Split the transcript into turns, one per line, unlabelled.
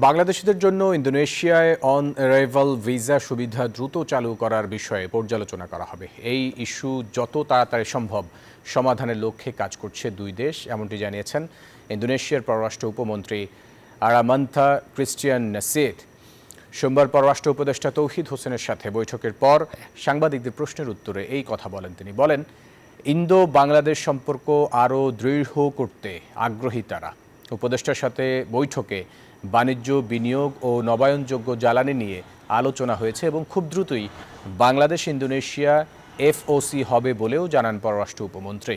বাংলাদেশিদের জন্য ইন্দোনেশিয়ায় on arrival visa সুবিধা দ্রুত চালু করার বিষয়ে পর্যালোচনা করা হবে। এই ইস্যু যত তাড়াতাড়ি সম্ভব সমাধানের লক্ষ্যে কাজ করছে দুই দেশ, এমনটি জানিয়েছেন ইন্দোনেশিয়ার পররাষ্ট্র উপমন্ত্রী আরামান্থা ক্রিস্টিয়ান নাসিদ। সোমবার পররাষ্ট্র উপদেষ্টা তৌহিদ হোসেনের সাথে বৈঠকের পর সাংবাদিকদের প্রশ্নের উত্তরে এই কথা বলেন তিনি। বলেন, ইন্দো বাংলাদেশ সম্পর্ক আরও দৃঢ় করতে আগ্রহী তারা। উপদেষ্টার সাথে বৈঠকে বাণিজ্য, বিনিয়োগ ও নবায়নযোগ্য জ্বালানি নিয়ে আলোচনা হয়েছে এবং খুব দ্রুতই বাংলাদেশ ইন্দোনেশিয়া এফওসি হবে বলেও জানান পররাষ্ট্র উপমন্ত্রী।